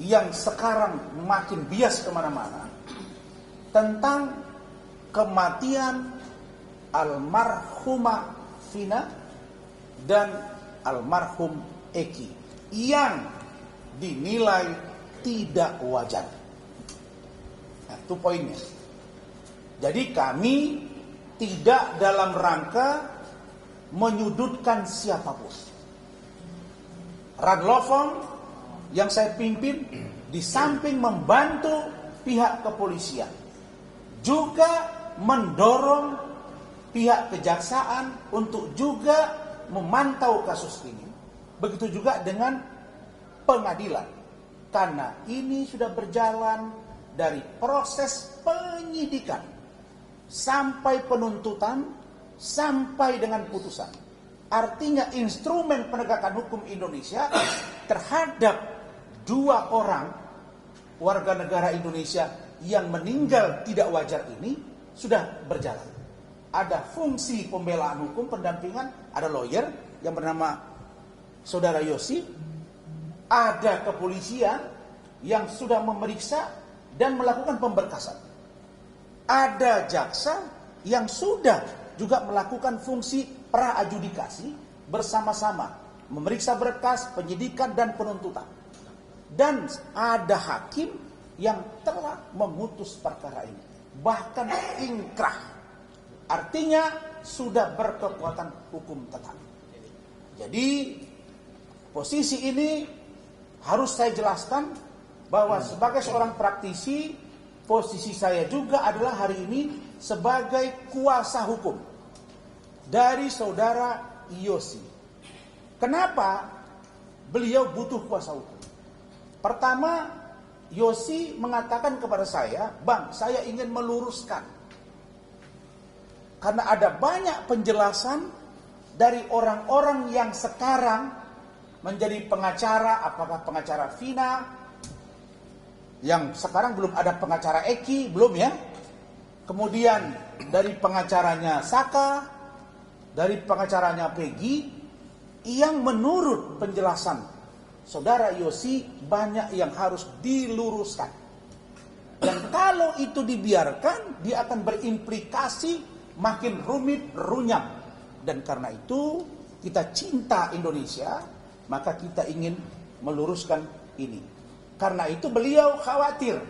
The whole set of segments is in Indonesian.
yang sekarang makin bias kemana-mana tentang kematian almarhumah Vina dan almarhum Eki yang dinilai tidak wajar. Nah, itu poinnya. Jadi kami tidak dalam rangka menyudutkan siapapun. Radlofong yang saya pimpin di samping membantu pihak kepolisian juga mendorong pihak kejaksaan untuk juga memantau kasus ini. Begitu juga dengan pengadilan. Karena ini sudah berjalan dari proses penyidikan sampai penuntutan sampai dengan putusan. Artinya instrumen penegakan hukum Indonesia terhadap 2 orang warga negara Indonesia yang meninggal tidak wajar ini sudah berjalan. Ada fungsi pembelaan hukum, pendampingan, ada lawyer yang bernama Saudara Yosi, ada kepolisian yang sudah memeriksa dan melakukan pemberkasan. Ada jaksa yang sudah juga melakukan fungsi pra-adjudikasi bersama-sama, memeriksa berkas, penyidikan dan penuntutan. Dan ada hakim yang telah memutus perkara ini, bahkan ingkrah. Artinya sudah berkekuatan hukum tetap. Jadi posisi ini harus saya jelaskan bahwa sebagai seorang praktisi, posisi saya juga adalah hari ini sebagai kuasa hukum dari saudara Yosi. Kenapa beliau butuh kuasa hukum? Pertama, Yosi mengatakan kepada saya, "Bang, saya ingin meluruskan. Karena ada banyak penjelasan dari orang-orang yang sekarang menjadi pengacara, apakah pengacara Vina, yang sekarang belum ada pengacara Eki, belum ya. Kemudian dari pengacaranya Saka, dari pengacaranya Peggy, yang menurut penjelasan saudara Yosi banyak yang harus diluruskan. Dan kalau itu dibiarkan, dia akan berimplikasi makin rumit, runyam. Dan karena itu kita cinta Indonesia, maka kita ingin meluruskan ini. Karena itu beliau khawatir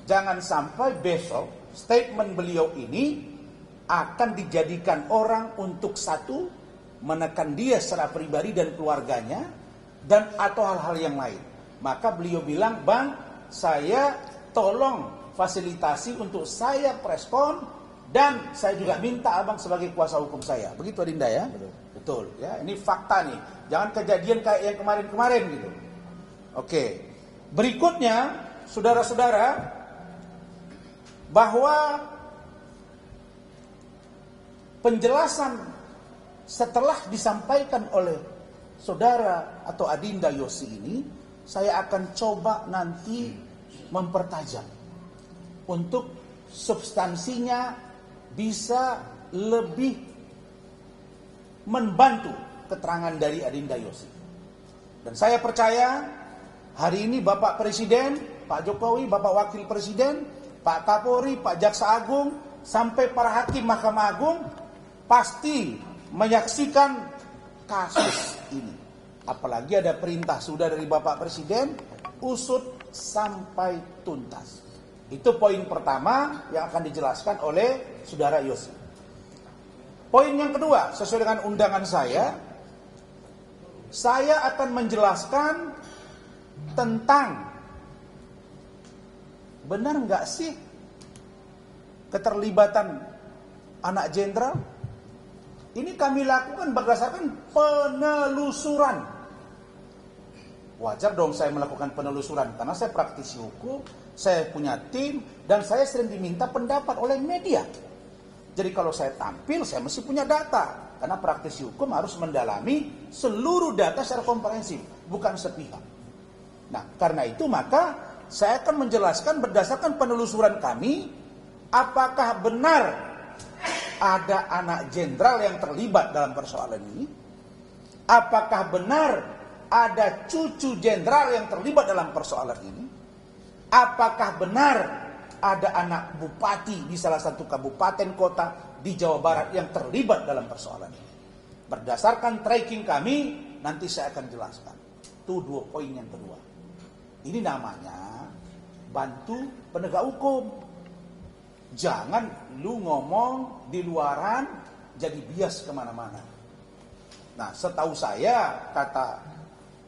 jangan sampai besok statement beliau ini akan dijadikan orang untuk satu, menekan dia secara pribadi dan keluarganya, dan atau hal-hal yang lain. Maka beliau bilang, "Bang, saya tolong fasilitasi untuk saya preskon, dan saya juga minta abang sebagai kuasa hukum saya." Begitu Adinda ya? Betul ya, ini fakta nih. Jangan kejadian kayak yang kemarin-kemarin gitu. Oke. Berikutnya, saudara-saudara, bahwa penjelasan setelah disampaikan oleh saudara atau Adinda Yosi ini, saya akan coba nanti mempertajam untuk substansinya bisa lebih membantu keterangan dari Adinda Yosi. Dan saya percaya hari ini Bapak Presiden, Pak Jokowi, Bapak Wakil Presiden, Pak Kapolri, Pak Jaksa Agung, sampai para hakim Mahkamah Agung pasti menyaksikan kasus ini. Apalagi ada perintah sudah dari Bapak Presiden, usut sampai tuntas. Itu poin pertama yang akan dijelaskan oleh saudara Yosi. Poin yang kedua, sesuai dengan undangan saya akan menjelaskan tentang benar nggak sih keterlibatan anak jenderal. Ini kami lakukan berdasarkan penelusuran. Wajar dong saya melakukan penelusuran karena saya praktisi hukum, saya punya tim, dan saya sering diminta pendapat oleh media. Jadi kalau saya tampil, saya mesti punya data. Karena praktisi hukum harus mendalami seluruh data secara komprehensif, bukan sepihak. Nah, karena itu maka saya akan menjelaskan berdasarkan penelusuran kami, apakah benar ada anak jenderal yang terlibat dalam persoalan ini? Apakah benar ada cucu jenderal yang terlibat dalam persoalan ini? Apakah benar ada anak bupati di salah satu kabupaten kota di Jawa Barat yang terlibat dalam persoalan ini? Berdasarkan tracking kami, nanti saya akan jelaskan. Itu 2 poin yang kedua. Ini namanya bantu penegak hukum. Jangan lu ngomong di luaran jadi bias kemana-mana. Nah, setahu saya, kata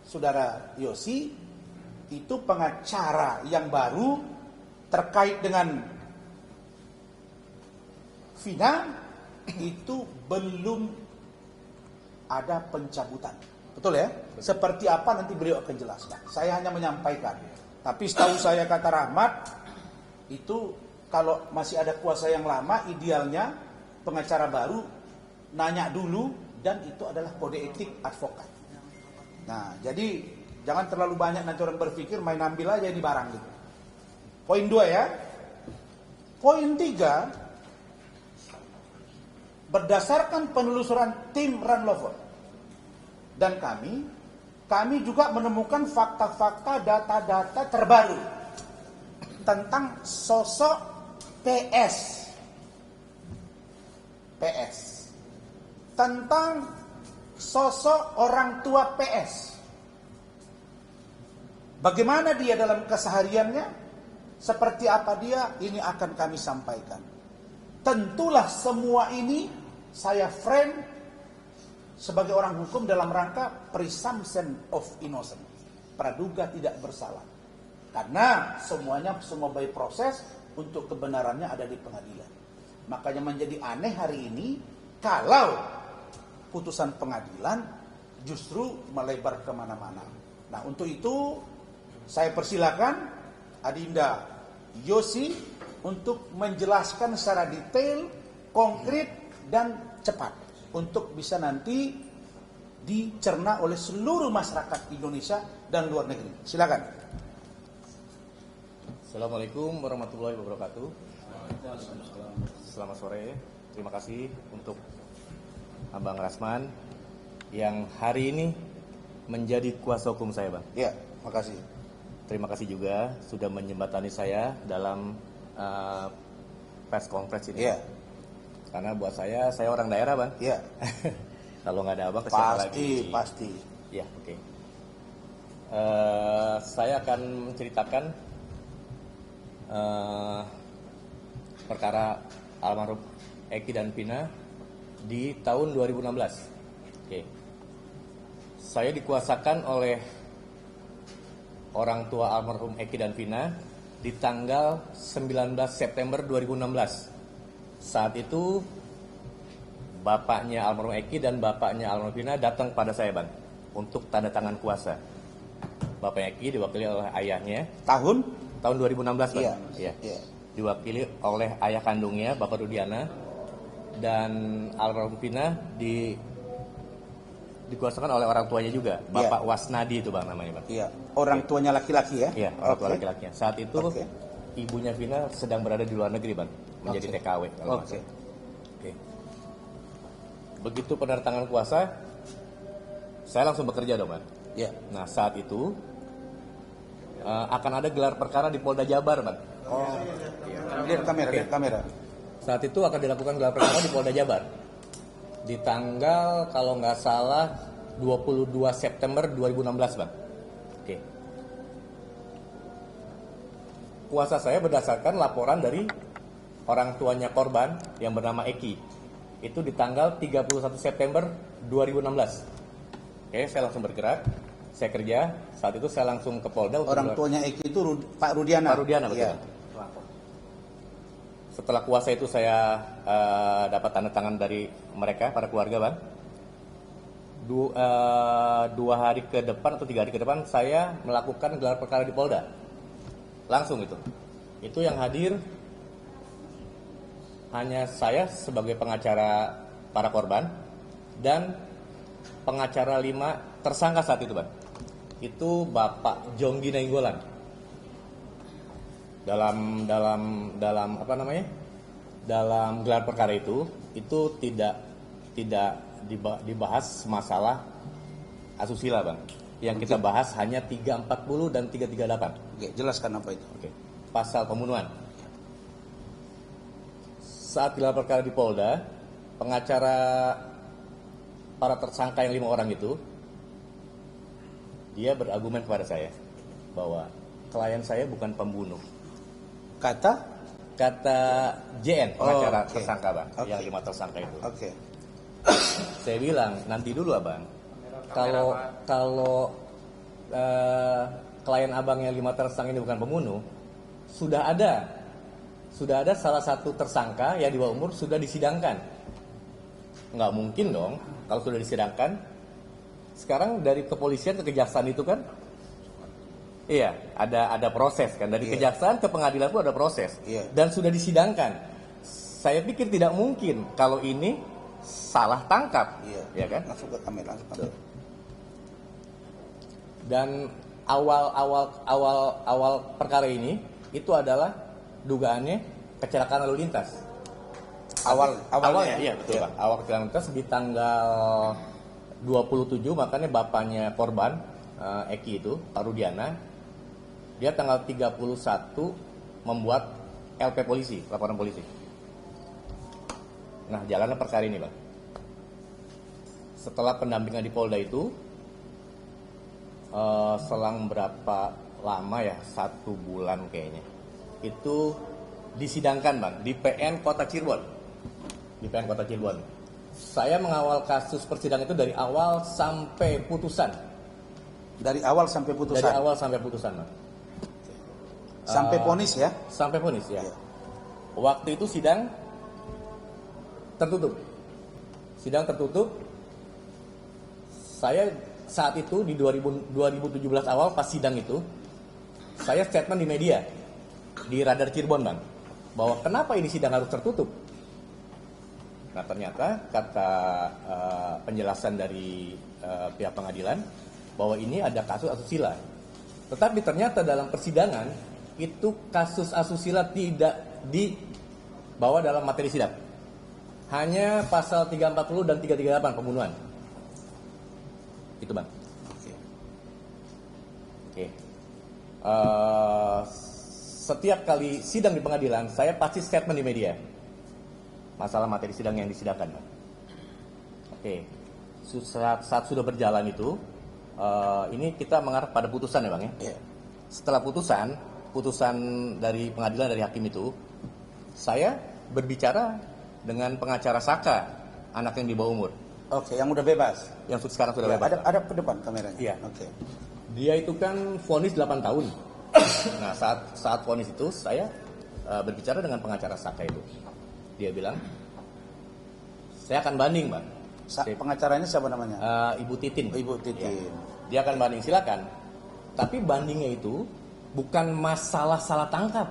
saudara Yosi, itu pengacara yang baru terkait dengan Vina itu belum ada pencabutan. Betul ya? Seperti apa nanti beliau akan jelaskan. Saya hanya menyampaikan. Tapi setahu saya, kata Rahmat, itu kalau masih ada kuasa yang lama, idealnya pengacara baru nanya dulu, dan itu adalah kode etik advokat. Nah, jadi jangan terlalu banyak nanti orang berpikir main ambil aja ini barang gitu. Poin 2 ya. Poin 3, berdasarkan penelusuran tim Ranlover dan kami juga menemukan fakta-fakta, data-data terbaru tentang sosok PS, tentang sosok orang tua PS. Bagaimana dia dalam kesehariannya, seperti apa dia, ini akan kami sampaikan. Tentulah semua ini saya frame sebagai orang hukum dalam rangka presumption of innocence, praduga tidak bersalah. Karena semuanya semua by proses untuk kebenarannya ada di pengadilan. Makanya menjadi aneh hari ini kalau putusan pengadilan justru melebar kemana-mana. Nah, untuk itu saya persilakan Adinda Yosi untuk menjelaskan secara detail, konkret, dan cepat untuk bisa nanti dicerna oleh seluruh masyarakat Indonesia dan luar negeri. Silakan. Assalamualaikum warahmatullahi wabarakatuh. Selamat sore. Terima kasih untuk Abang Rasman yang hari ini menjadi kuasa hukum saya, Bang. Ya, makasih. Terima kasih juga sudah menjembatani saya dalam press conference ini. Ya. Karena buat saya orang daerah, Bang. Ya. Kalau nggak ada Abang, ke siapa lagi? Pasti. Ya, oke. Saya akan menceritakan perkara almarhum Eki dan Vina di tahun 2016. Oke. Saya dikuasakan oleh orang tua almarhum Eki dan Vina di tanggal 19 September 2016. Saat itu bapaknya almarhum Eki dan bapaknya almarhum Vina datang pada saya, Bang, untuk tanda tangan kuasa. Bapak Eki diwakili oleh ayahnya. Tahun 2016, Bang. Iya. Iya. Diwakili oleh ayah kandungnya, Bapak Rudiana, dan almarhum Vina dikuasakan oleh orang tuanya juga, Bapak Wasnadi itu, Bang, namanya, Bang. Iya. Orang tuanya laki-laki ya? Iya, orang tua laki-lakinya. Saat itu ibunya Vina sedang berada di luar negeri, Bang, menjadi TKW. Oke. Begitu penandatangan kuasa, saya langsung bekerja dong, Bang. Iya. Nah, saat itu akan ada gelar perkara di Polda Jabar, Bang. Oh. Lihat kamera. Saat itu akan dilakukan gelar perkara di Polda Jabar. Di tanggal kalau nggak salah 22 September 2016, Bang. Oke. Kuasa saya berdasarkan laporan dari orang tuanya korban yang bernama Eki. Itu di tanggal 31 September 2016. Oke, saya langsung bergerak. Saya kerja. Saat itu saya langsung ke Polda. Orang tuanya Eki itu Pak Rudiana. Pak Rudiana, betul. Iya. Setelah kuasa itu saya dapat tanda tangan dari mereka, para keluarga, Bang. 2 hari ke depan atau 3 hari ke depan saya melakukan gelar perkara di Polda. Langsung itu. Itu yang hadir hanya saya sebagai pengacara para korban dan pengacara 5 tersangka saat itu, Bang. Itu Bapak Jonggi Nainggolan. Dalam apa namanya? Dalam gelar perkara itu tidak dibahas masalah asusila, Bang. Yang kita bahas hanya 340 dan 338. Oke, jelaskan apa itu. Oke. Pasal pembunuhan. Saat gelar perkara di Polda, pengacara para tersangka yang 5 orang itu, dia berargumen kepada saya bahwa klien saya bukan pembunuh. Kata JN, pengacara oke. tersangka, Bang, Oke. yang 5 tersangka itu. Oke. Saya bilang, nanti dulu Abang. Kalau klien Abang yang 5 tersangka ini bukan pembunuh, sudah ada salah satu tersangka yang di bawah umur sudah disidangkan. Nggak mungkin dong kalau sudah disidangkan. Sekarang dari kepolisian ke kejaksaan itu kan, iya, ada proses kan. Dari Iya. kejaksaan ke pengadilan pun ada proses. Iya. Dan sudah disidangkan. Saya pikir tidak mungkin kalau ini salah tangkap, Iya. ya kan? Langsung ke kamera, langsung ke kamera. Dan awal perkara ini itu adalah dugaannya kecelakaan lalu lintas. Awalnya, iya betul, Bang. Awal kecelakaan lalu lintas di tanggal 27, makanya bapaknya korban Eki itu, Pak Rudiana, dia tanggal 31 membuat LP polisi, laporan polisi. Nah, jalannya perkara ini, Bang. Setelah pendampingan di Polda itu, selang berapa lama ya, 1 bulan kayaknya, itu disidangkan, Bang, di PN Kota Cirebon. Di PN Kota Cirebon. Saya mengawal kasus persidangan itu dari awal sampai putusan. Dari awal sampai putusan. Dari awal sampai putusan, Bang. Sampai vonis ya. Sampai vonis ya. Iya. Waktu itu sidang tertutup. Sidang tertutup. Saya saat itu di 2017 awal pas sidang itu, saya statement di media, di Radar Cirebon, Bang, bahwa kenapa ini sidang harus tertutup. Nah, ternyata kata penjelasan dari pihak pengadilan bahwa ini ada kasus asusila. Tetapi ternyata dalam persidangan itu kasus asusila tidak dibawa dalam materi sidang. Hanya pasal 340 dan 338 pembunuhan. Itu, Bang. Oke. Oke. Setiap kali sidang di pengadilan, saya pasti statement di media. Masalah materi sidang yang disidangkan, Bang. Oke. Saat sudah berjalan itu, ini kita mengarah pada putusan ya, Bang ya. Iya. Setelah putusan dari pengadilan dari hakim itu, saya berbicara dengan pengacara Saka, anak yang di bawah umur, Oke, yang udah bebas. yang sekarang sudah Ya, bebas. ada ke depan kameranya. Iya. Oke. Dia itu kan vonis 8 tahun. Nah, saat vonis itu saya berbicara dengan pengacara Saka itu. Dia bilang, saya akan banding, Bang. Pengacaranya siapa namanya? Ibu Titin. Ibu Titin. Ya. Dia akan banding, silakan. Tapi bandingnya itu bukan masalah salah tangkap.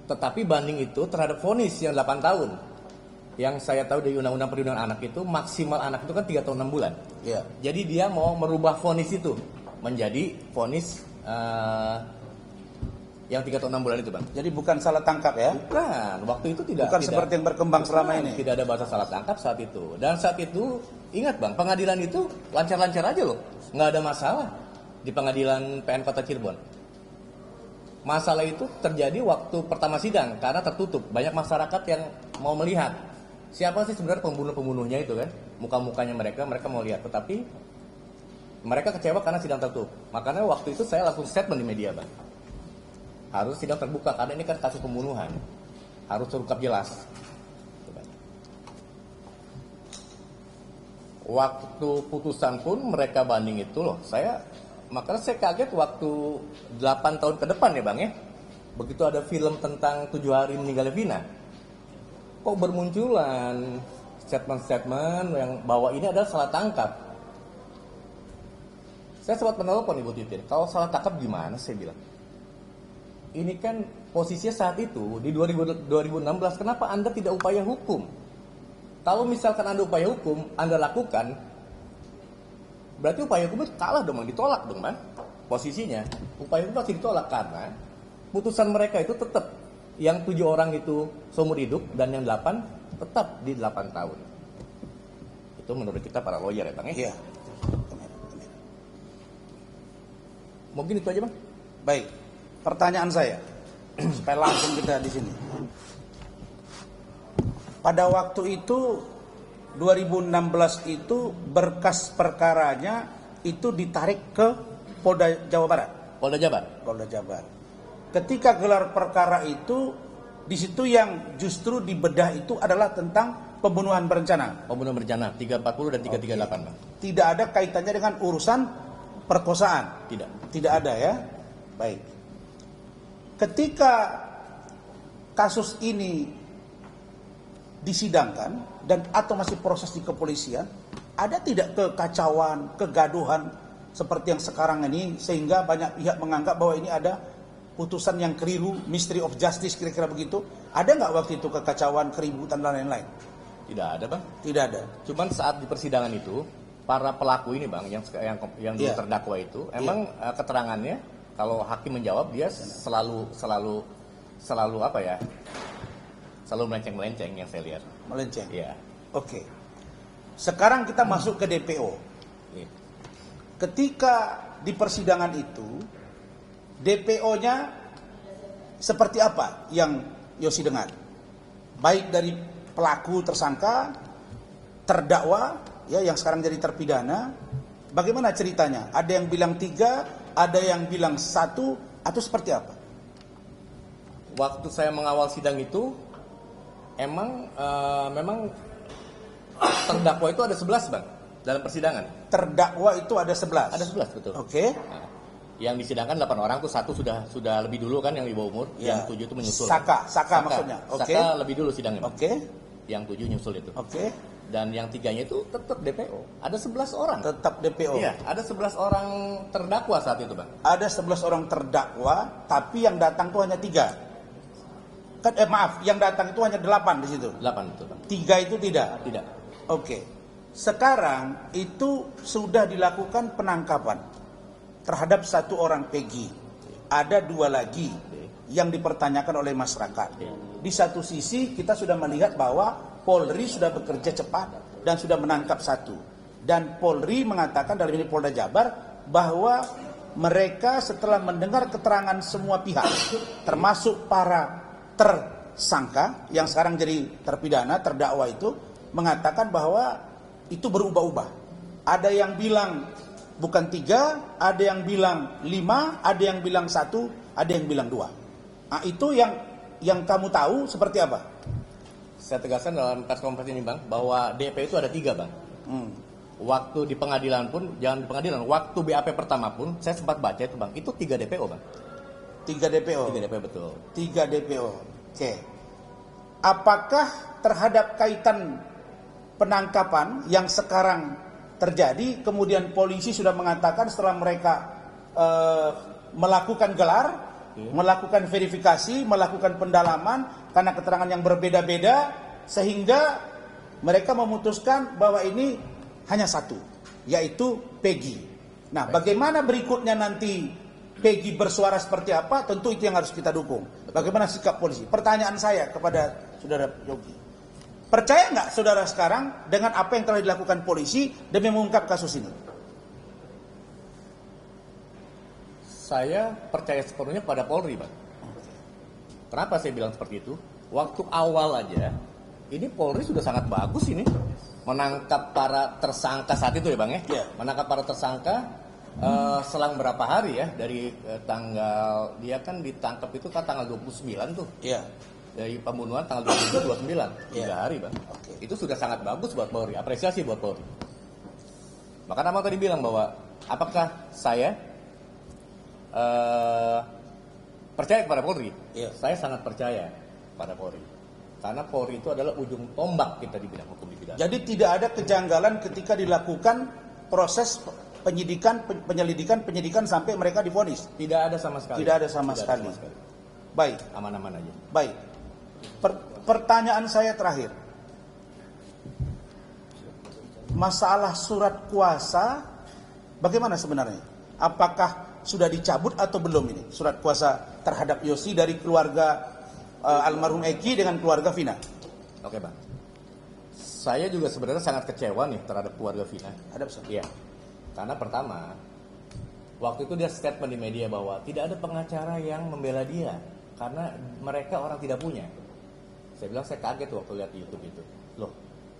Tetapi banding itu terhadap vonis yang 8 tahun. Yang saya tahu dari Undang-Undang Perlindungan Anak itu, maksimal anak itu kan 3 tahun 6 bulan. Iya. Jadi dia mau merubah vonis itu menjadi vonis yang 3 tahun 6 bulan itu, Bang. Jadi bukan salah tangkap ya? Bukan, waktu itu tidak. Bukan seperti yang berkembang selama ini. Tidak ada bahasa salah tangkap saat itu. Dan saat itu, ingat Bang, pengadilan itu lancar-lancar aja loh. Nggak ada masalah di pengadilan PN Kota Cirebon. Masalah itu terjadi waktu pertama sidang karena tertutup. Banyak masyarakat yang mau melihat siapa sih sebenarnya pembunuh-pembunuhnya itu kan. Muka-mukanya mereka mau lihat. Tetapi mereka kecewa karena sidang tertutup. Makanya waktu itu saya langsung statement di media, Bang. Harus sidang terbuka karena ini kan kasus pembunuhan. Harus terungkap jelas. Waktu putusan pun mereka banding itu loh. Makanya saya kaget waktu 8 tahun ke depan ya, Bang ya. Begitu ada film tentang 7 hari meninggalnya Vina. Kok bermunculan statement-statement yang bahwa ini adalah salah tangkap. Saya sempat menelpon Ibu Titin, kalau salah tangkap gimana, saya bilang. Ini kan posisinya saat itu, di 2016, kenapa Anda tidak upaya hukum? Kalau misalkan Anda upaya hukum, Anda lakukan, berarti upaya hukum itu kalah dong, ditolak dong, Bang. Posisinya, upaya hukum pasti ditolak karena putusan mereka itu tetap. Yang 7 orang itu seumur hidup dan yang 8 tetap di 8 tahun. Itu menurut kita para lawyer ya, Bang ya. Iya. Mungkin itu aja Bang. Baik, pertanyaan saya supaya langsung kita di sini. Pada waktu itu 2016 itu berkas perkaranya itu ditarik ke Polda Jawa Barat. Polda Jabar. Polda Jabar. Ketika gelar perkara itu, di situ yang justru dibedah itu adalah tentang pembunuhan berencana. Pembunuhan berencana 340 dan 338 Bang. Tidak ada kaitannya dengan urusan perkosaan. Tidak. Tidak ada ya. Baik. Ketika kasus ini disidangkan dan atau masih proses di kepolisian, ada tidak kekacauan, kegaduhan seperti yang sekarang ini sehingga banyak pihak menganggap bahwa ini ada putusan yang keliru, mystery of justice kira-kira begitu? Ada nggak waktu itu kekacauan, keributan dan lain-lain? Tidak ada Bang. Tidak ada. Cuman saat di persidangan itu para pelaku ini Bang yang dulu Iya. terdakwa itu emang keterangannya kalau hakim menjawab dia selalu apa ya? Selalu melenceng-melenceng yang saya lihat. Melenceng. Iya. Oke. Sekarang kita masuk ke DPO. Iya. Ketika di persidangan itu DPO-nya seperti apa yang Yosi dengar? Baik dari pelaku tersangka, terdakwa, ya yang sekarang jadi terpidana, bagaimana ceritanya? Ada yang bilang 3, ada yang bilang 1, atau seperti apa? Waktu saya mengawal sidang itu memang terdakwa itu ada 11 Bang dalam persidangan. Terdakwa itu ada 11. Ada 11 betul. Oke. Nah, yang disidangkan 8 orang tuh 1 sudah lebih dulu kan yang di bawah umur, Ya. yang 7 itu menyusul. Saka maksudnya. Oke. Saka lebih dulu sidangnya. Bang. Oke. Yang 7 nyusul itu. Oke. Dan yang 3-nya itu tetap DPO. Ada 11 orang. Tetap DPO. Iya, ada 11 orang terdakwa saat itu, Bang. Ada 11 orang terdakwa, tapi yang datang tuh hanya 3. Maaf, yang datang itu hanya 8 di situ. 8 betul, Bang. 3 itu tidak. Tidak. Oke. Sekarang itu sudah dilakukan penangkapan terhadap 1 orang Peggy. Ada 2 lagi yang dipertanyakan oleh masyarakat. Di satu sisi kita sudah melihat bahwa Polri sudah bekerja cepat dan sudah menangkap 1. Dan Polri mengatakan dalam ini Polda Jabar bahwa mereka setelah mendengar keterangan semua pihak, termasuk para tersangka yang sekarang jadi terpidana, terdakwa itu, mengatakan bahwa itu berubah-ubah. Ada yang bilang bukan 3, ada yang bilang 5, ada yang bilang 1, ada yang bilang 2. Nah, itu yang kamu tahu seperti apa? Saya tegaskan dalam press conference ini, Bang, bahwa DP itu ada 3, Bang. Waktu di pengadilan pun, jangan di pengadilan, waktu BAP pertama pun, saya sempat baca itu, Bang, itu 3 DPO, Bang. 3 DPO? 3 DPO, betul. 3 DPO, oke. Apakah terhadap kaitan penangkapan yang sekarang terjadi, kemudian polisi sudah mengatakan setelah mereka melakukan gelar, melakukan verifikasi, melakukan pendalaman karena keterangan yang berbeda-beda, sehingga mereka memutuskan bahwa ini hanya 1, yaitu Peggy. Nah, bagaimana berikutnya nanti Peggy bersuara seperti apa, tentu itu yang harus kita dukung. Bagaimana sikap polisi? Pertanyaan saya kepada Saudara Yogi, percaya nggak saudara sekarang dengan apa yang telah dilakukan polisi demi mengungkap kasus ini? Saya percaya sepenuhnya pada Polri, Bang. Kenapa saya bilang seperti itu? Waktu awal aja, ini Polri sudah sangat bagus ini menangkap para tersangka saat itu ya, Bang ya. Yeah. Menangkap para tersangka selang berapa hari ya dari tanggal dia kan ditangkap itu kan tanggal 29 tuh. Iya. Dari pembunuhan tanggal 27 29, 3 Yeah. hari, Bang. Oke. Itu sudah sangat bagus buat Polri, apresiasi buat Polri. Maka Abang tadi bilang bahwa apakah saya percaya kepada Polri? Iya. Saya sangat percaya pada Polri. Karena Polri itu adalah ujung tombak kita di bidang hukum di bidang. Jadi tidak ada kejanggalan ketika dilakukan proses penyelidikan sampai mereka divonis. Tidak ada sama sekali. Tidak ada sama sekali. Baik, Aman-aman aja. baik. Pertanyaan saya terakhir. Masalah surat kuasa bagaimana sebenarnya? Apakah sudah dicabut atau belum ini surat kuasa terhadap Yosi dari keluarga almarhum Eki dengan keluarga Vina? Oke, Bang. Saya juga sebenarnya sangat kecewa nih terhadap keluarga Vina. Ada pesan? Iya. Karena pertama, Waktu itu dia statement di media bahwa tidak ada pengacara yang membela dia karena mereka orang tidak punya. Saya bilang saya kaget waktu lihat di YouTube itu. Loh,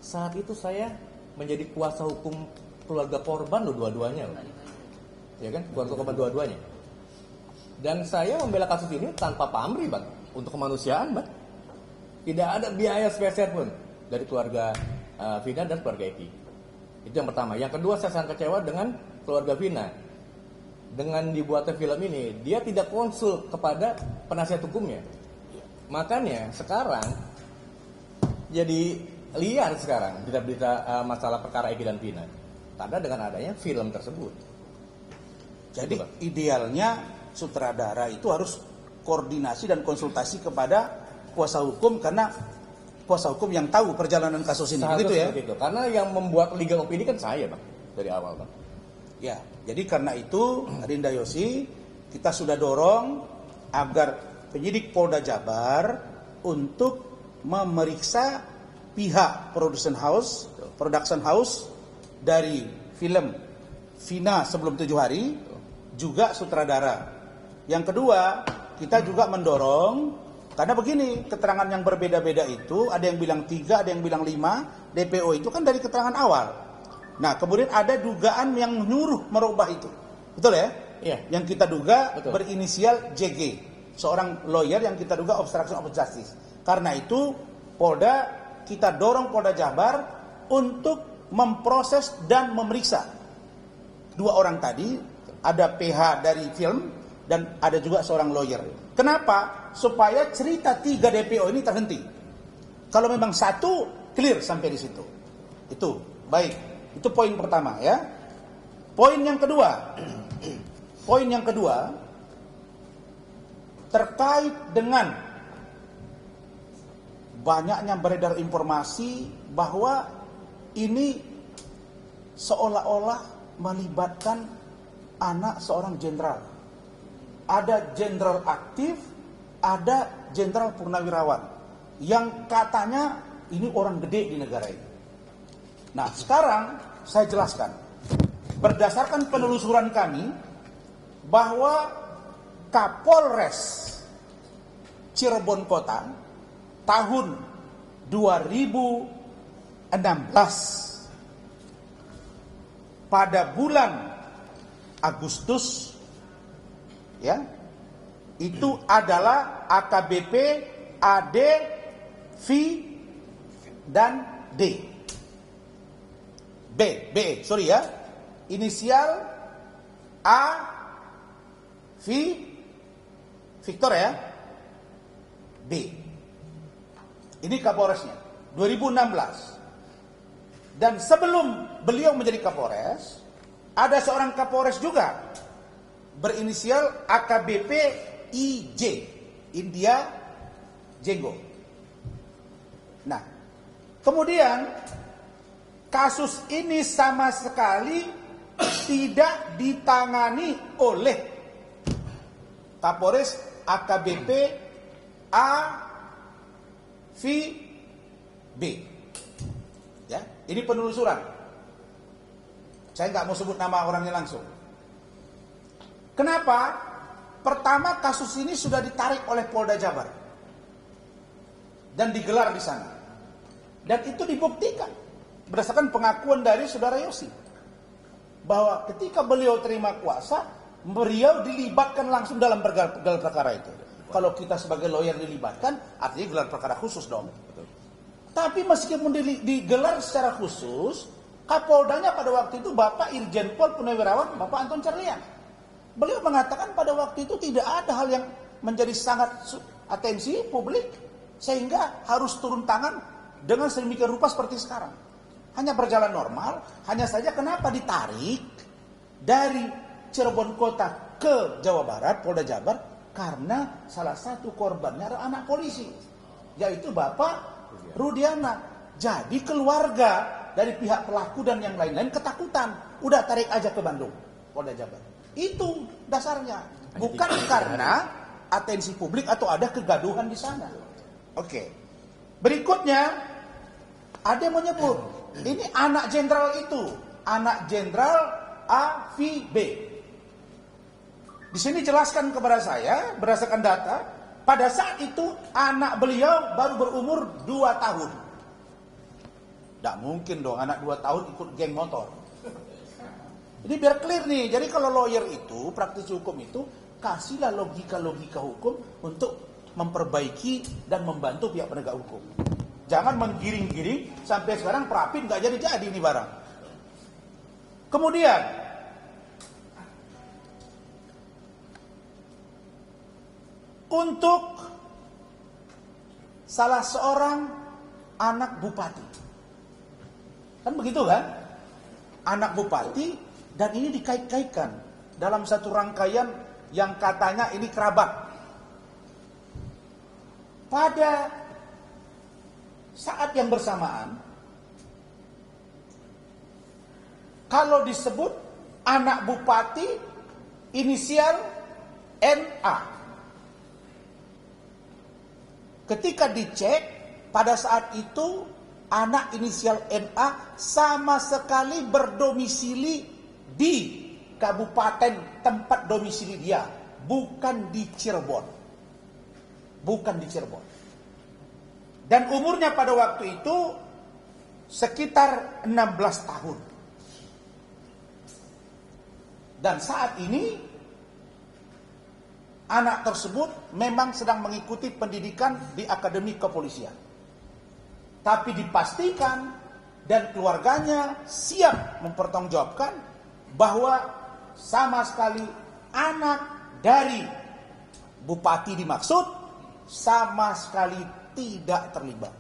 saat itu saya menjadi kuasa hukum keluarga korban loh dua-duanya loh. Ya kan, keluarga korban dua-duanya. Dan saya membela kasus ini tanpa pamrih, Bang, untuk kemanusiaan, Bang. Tidak ada biaya spesial pun dari keluarga Vina dan keluarga Eki. Itu yang pertama. Yang kedua, saya sangat kecewa dengan keluarga Vina. Dengan dibuatnya film ini, dia tidak konsul kepada penasihat hukumnya. Makanya sekarang jadi liar sekarang berita-berita masalah perkara Eki dan Vina. Karena dengan adanya film tersebut. Jadi idealnya sutradara itu harus koordinasi dan konsultasi kepada kuasa hukum, karena kuasa hukum yang tahu perjalanan kasus ini. Begitu ya? Itu. Karena yang membuat legal opinion kan saya, Bang, dari awal, Bang. Ya, jadi karena itu Adinda Yosi, kita sudah dorong agar penyidik Polda Jabar untuk memeriksa pihak production house dari film Vina Sebelum 7 Hari, juga sutradara. Yang kedua, kita juga mendorong, karena begini, keterangan yang berbeda-beda itu, ada yang bilang 3, ada yang bilang 5, DPO itu kan dari keterangan awal. Nah, kemudian ada dugaan yang menyuruh merubah itu. Betul ya? Iya. Yang kita duga Betul. berinisial JG, seorang lawyer yang kita duga obstruction of justice. Karena itu, kita dorong Polda Jabar untuk memproses dan memeriksa dua orang tadi, ada PH dari film dan ada juga seorang lawyer. Kenapa? Supaya cerita 3 DPO ini terhenti. Kalau memang satu, clear sampai di situ. Itu baik. Itu poin pertama ya. Poin yang kedua. Poin yang kedua terkait dengan banyaknya beredar informasi bahwa ini seolah-olah melibatkan anak seorang jenderal. Ada jenderal aktif, ada jenderal purnawirawan yang katanya ini orang gede di negara ini. Nah, sekarang saya jelaskan. Berdasarkan penelusuran kami bahwa Kapolres Cirebon Kota tahun 2016 pada bulan Agustus ya, itu adalah AKBP AD, V dan D. Sorry ya. Inisial A, V, Victor ya, B. Ini Kapolresnya 2016. Dan sebelum beliau menjadi Kapolres, ada seorang Kapolres juga berinisial AKBP IJ, India Jenggo. Nah, kemudian kasus ini sama sekali tidak ditangani oleh Kapolres AKBP A, V, B. Ya, ini penelusuran. Saya nggak mau sebut nama orangnya langsung. Kenapa? Pertama, kasus ini sudah ditarik oleh Polda Jabar dan digelar di sana. Dan itu dibuktikan berdasarkan pengakuan dari Saudara Yosi bahwa ketika beliau terima kuasa, beliau dilibatkan langsung dalam gelar perkara itu. Kalau kita sebagai lawyer dilibatkan, artinya gelar perkara khusus dong. Tapi meskipun digelar secara khusus, Kapoldanya pada waktu itu Bapak Irjen Pol Purnawirawan Bapak Anton Carlyan. Beliau mengatakan pada waktu itu tidak ada hal yang menjadi sangat atensi publik sehingga harus turun tangan dengan sedemikian rupa seperti sekarang. Hanya berjalan normal, hanya saja kenapa ditarik dari Cirebon Kota ke Jawa Barat, Polda Jabar, karena salah satu korbannya adalah anak polisi, yaitu Bapak Rudiana. Jadi keluarga dari pihak pelaku dan yang lain-lain ketakutan. Udah tarik aja ke Bandung, Polda Jabar. Itu dasarnya. Bukan karena atensi publik atau ada kegaduhan di sana. Oke. Berikutnya, ada yang menyebut, ini anak jenderal itu. Anak jenderal AVB. Di sini jelaskan kepada saya berdasarkan data, pada saat itu anak beliau baru berumur 2 tahun. Tidak mungkin dong anak 2 tahun ikut geng motor. Ini biar clear nih. Jadi kalau lawyer itu, praktisi hukum itu, kasihlah logika-logika hukum untuk memperbaiki dan membantu pihak penegak hukum. Jangan menggiring-giring sampai sekarang Prapin nggak jadi ini barang. Kemudian untuk salah seorang anak bupati, kan begitu kan? Anak bupati, dan ini dikait-kaitkan dalam satu rangkaian yang katanya ini kerabat. Pada saat yang bersamaan, kalau disebut anak bupati inisial NA, ketika dicek pada saat itu anak inisial NA sama sekali berdomisili di kabupaten tempat domisili dia, bukan di Cirebon. Bukan di Cirebon. Dan umurnya pada waktu itu sekitar 16 tahun. Dan saat ini anak tersebut memang sedang mengikuti pendidikan di Akademi Kepolisian. Tapi dipastikan dan keluarganya siap mempertanggungjawabkan bahwa sama sekali anak dari bupati dimaksud sama sekali tidak terlibat.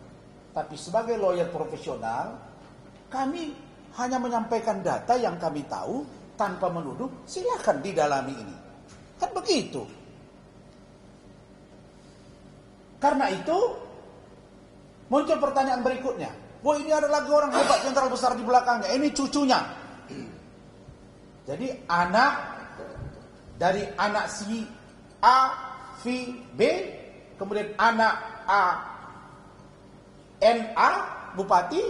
Tapi sebagai lawyer profesional, kami hanya menyampaikan data yang kami tahu tanpa menuduh. Silakan didalami ini. Kan begitu. Karena itu muncul pertanyaan berikutnya. Wah, ini ada lagi orang hebat jenderal besar di belakangnya. Ini cucunya. Jadi anak dari anak si A, V, B, kemudian anak A, NA, bupati,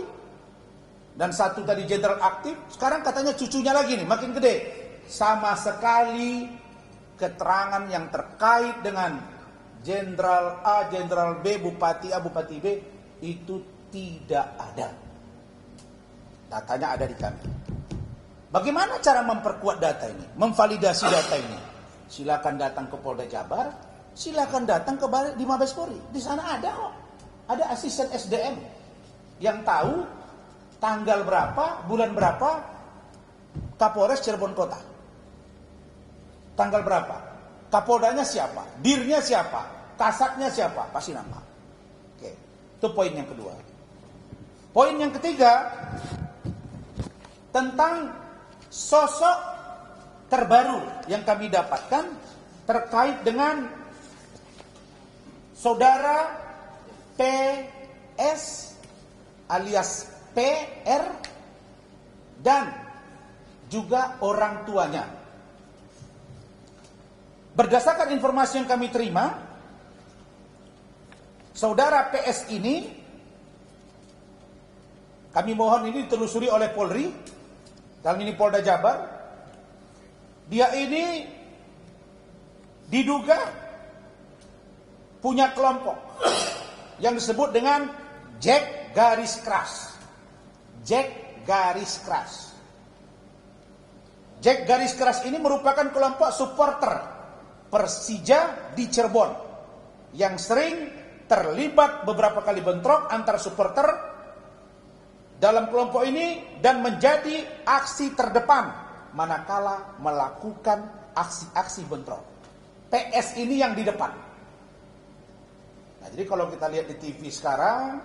dan satu tadi jenderal aktif. Sekarang katanya cucunya lagi nih, makin gede. Sama sekali keterangan yang terkait dengan jenderal A, jenderal B, bupati A, bupati B itu tidak ada. Datanya ada di kami. Bagaimana cara memperkuat data ini, memvalidasi data ini? Silakan datang ke Polda Jabar, silakan datang ke di Mabes Polri. Di sana ada kok. Ada asisten SDM yang tahu tanggal berapa, bulan berapa Kapolres Cirebon Kota. Tanggal berapa? Kapoldanya siapa? Dirnya siapa? Kasatnya siapa? Pasti nama. Oke. Itu poin yang kedua. Poin yang ketiga tentang sosok terbaru yang kami dapatkan terkait dengan saudara PS alias PR dan juga orang tuanya. Berdasarkan informasi yang kami terima, saudara PS ini, kami mohon ini ditelusuri oleh Polri, dalam ini Polda Jabar. Dia ini diduga punya kelompok yang disebut dengan Jack Garis Keras. Jack Garis Keras. Jack Garis Keras ini merupakan kelompok supporter Persija di Cirebon yang sering terlibat beberapa kali bentrok antar supporter dalam kelompok ini dan menjadi aksi terdepan manakala melakukan aksi-aksi bentrok. PS ini yang di depan. Nah, jadi kalau kita lihat di TV sekarang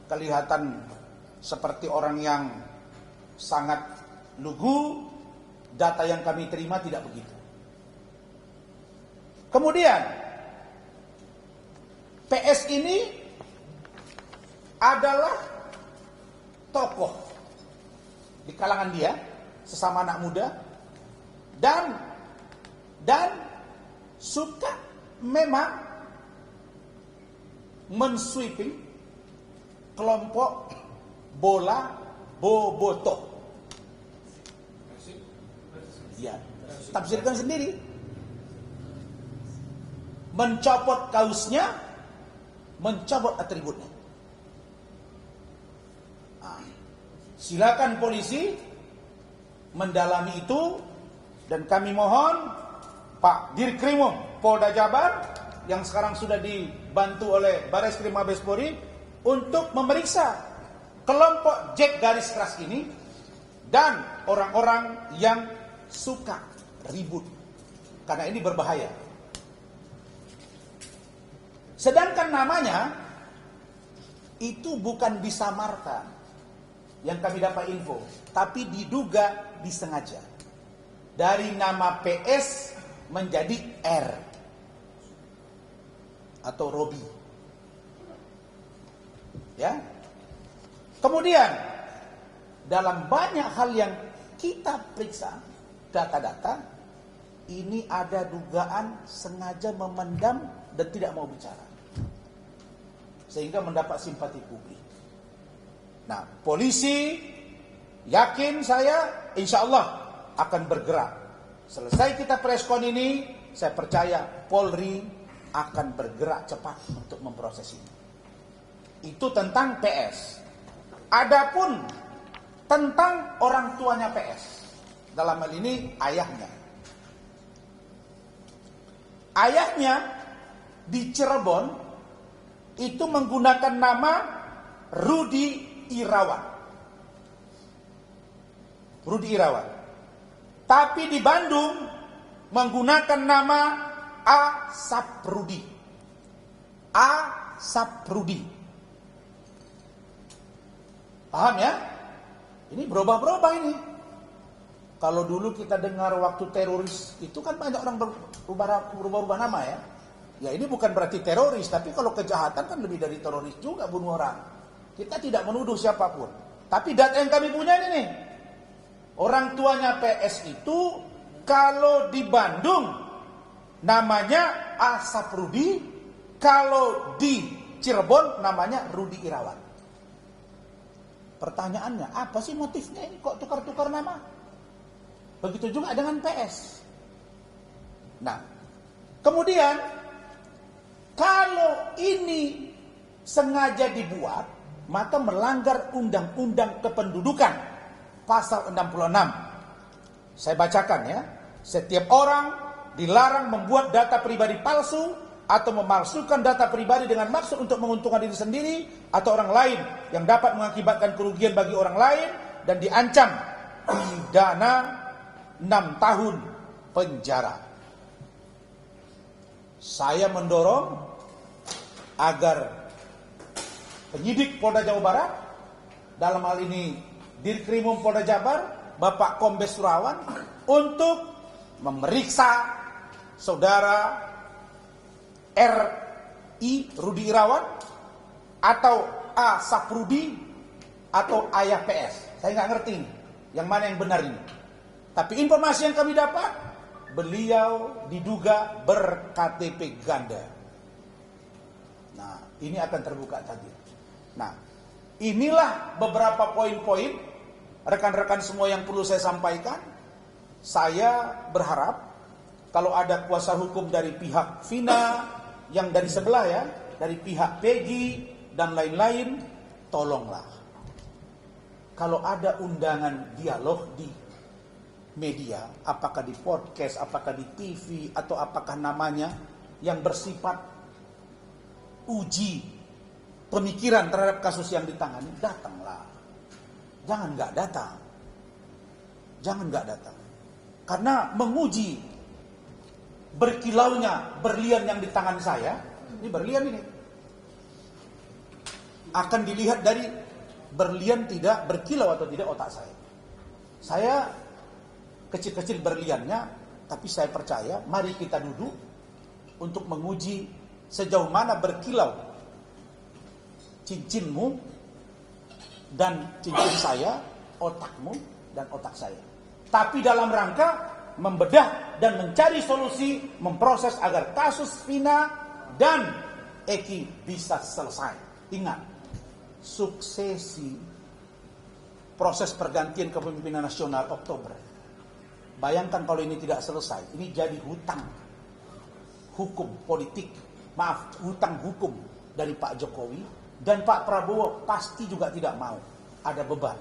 kelihatan seperti orang yang sangat lugu. Data yang kami terima tidak begitu. Kemudian PS ini adalah tokoh di kalangan dia, sesama anak muda, dan suka memang mensweeping kelompok bola Bobotoh. Ya, tafsirkan sendiri. mencopot kaosnya, mencopot atributnya. Nah, silakan polisi mendalami itu, dan kami mohon Pak Dirkrimum Polda Jabar yang sekarang sudah dibantu oleh Bareskrim Mabes Polri untuk memeriksa kelompok Jack garis keras ini dan orang-orang yang suka ribut, karena ini berbahaya. Sedangkan namanya itu bukan disamarkan yang kami dapat info, tapi diduga disengaja. Dari nama PS menjadi R atau Robi. Ya. Kemudian dalam banyak hal yang kita periksa data-data, ini ada dugaan sengaja memendam dan tidak mau bicara, sehingga mendapat simpati publik. Nah, polisi yakin saya insya Allah akan bergerak. Selesai kita preskon ini, saya percaya Polri akan bergerak cepat untuk memproses ini. Itu tentang PS. Adapun tentang orang tuanya PS, dalam hal ini ayahnya. Ayahnya di Cirebon itu menggunakan nama Rudi Irawan. Rudi Irawan. Tapi di Bandung menggunakan nama A. Saprudi. A. Saprudi. Paham ya? Ini berubah-berubah ini. Kalau dulu kita dengar waktu teroris, itu kan banyak orang berubah-ubah nama ya. Ya ini bukan berarti teroris, tapi kalau kejahatan kan lebih dari teroris juga, bunuh orang. Kita tidak menuduh siapapun. Tapi data yang kami punya ini nih, orang tuanya PS itu kalau di Bandung namanya Asap Rudi, kalau di Cirebon namanya Rudi Irawan. Pertanyaannya, apa sih motifnya ini kok tukar-tukar nama? Begitu juga dengan PS. Nah, kemudian kalau ini sengaja dibuat, maka melanggar Undang-Undang Kependudukan pasal 66. Saya bacakan ya. Setiap orang dilarang membuat data pribadi palsu atau memalsukan data pribadi dengan maksud untuk menguntungkan diri sendiri atau orang lain yang dapat mengakibatkan kerugian bagi orang lain, dan diancam pidana 6 tahun penjara. Saya mendorong agar penyidik Polda Jawa Barat, dalam hal ini Dirkrimum Polda Jabar, Bapak Kombes Surawan, untuk memeriksa saudara R.I. Rudi Irawan atau A. Saprudi atau ayah PS. Saya nggak ngerti yang mana yang benar ini. Tapi informasi yang kami dapat, beliau diduga ber-KTP ganda. Nah, ini akan terbuka tadi. Nah, inilah beberapa poin-poin rekan-rekan semua yang perlu saya sampaikan. Saya berharap kalau ada kuasa hukum dari pihak Vina, yang dari sebelah ya, dari pihak Peggy dan lain-lain, tolonglah. Kalau ada undangan dialog di media, apakah di podcast, apakah di TV, atau apakah namanya, yang bersifat uji pemikiran terhadap kasus yang ditangani, datanglah. Jangan nggak datang. Jangan nggak datang. Karena menguji berkilaunya berlian yang di tangan saya, ini berlian ini, akan dilihat dari berlian tidak berkilau atau tidak otak saya. Saya kecil-kecil berliannya, tapi saya percaya, mari kita duduk untuk menguji sejauh mana berkilau cincinmu dan cincin saya, otakmu dan otak saya. Tapi dalam rangka membedah dan mencari solusi, memproses agar kasus Vina dan Eki bisa selesai. Ingat, suksesi proses pergantian kepemimpinan nasional Oktober. Bayangkan kalau ini tidak selesai, ini jadi hutang. hukum politik, hutang hukum dari Pak Jokowi, dan Pak Prabowo pasti juga tidak mau ada beban.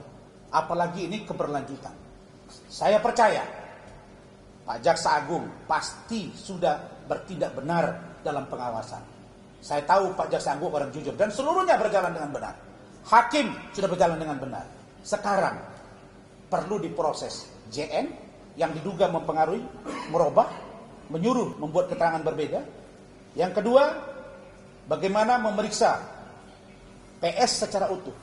Apalagi ini keberlanjutan. Saya percaya Pak Jaksa Agung pasti sudah bertindak benar dalam pengawasan. Saya tahu Pak Jaksa Agung orang jujur dan seluruhnya berjalan dengan benar. Hakim sudah berjalan dengan benar. Sekarang perlu diproses JN yang diduga mempengaruhi, merubah, menyuruh membuat keterangan berbeda. Yang kedua, bagaimana memeriksa PS secara utuh.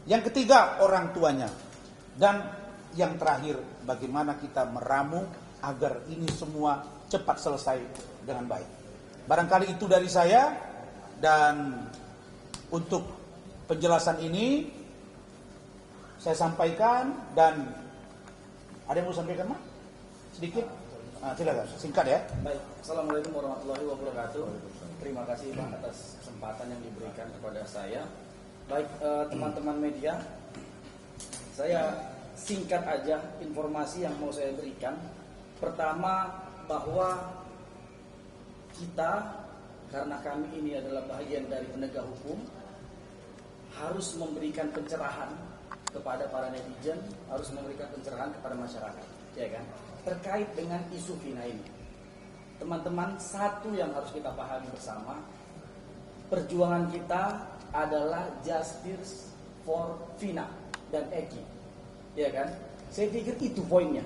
Yang ketiga, orang tuanya. Dan yang terakhir, bagaimana kita meramu agar ini semua cepat selesai dengan baik. Barangkali itu dari saya, dan untuk penjelasan ini saya sampaikan. Dan ada yang mau sampaikan, Mak? Sedikit? Silakan, singkat ya. Baik, Assalamualaikum warahmatullahi wabarakatuh. Terima kasih Pak atas kesempatan yang diberikan kepada saya. Baik, teman-teman media, saya singkat aja informasi yang mau saya berikan. Pertama, bahwa kita, karena kami ini adalah bagian dari penegak hukum, harus memberikan pencerahan kepada para netizen, harus memberikan pencerahan kepada masyarakat, ya kan? Terkait dengan isu Vina ini. Teman-teman, satu yang harus kita pahami bersama, perjuangan kita adalah justice for Vina dan Eki, ya kan? Saya pikir itu poinnya.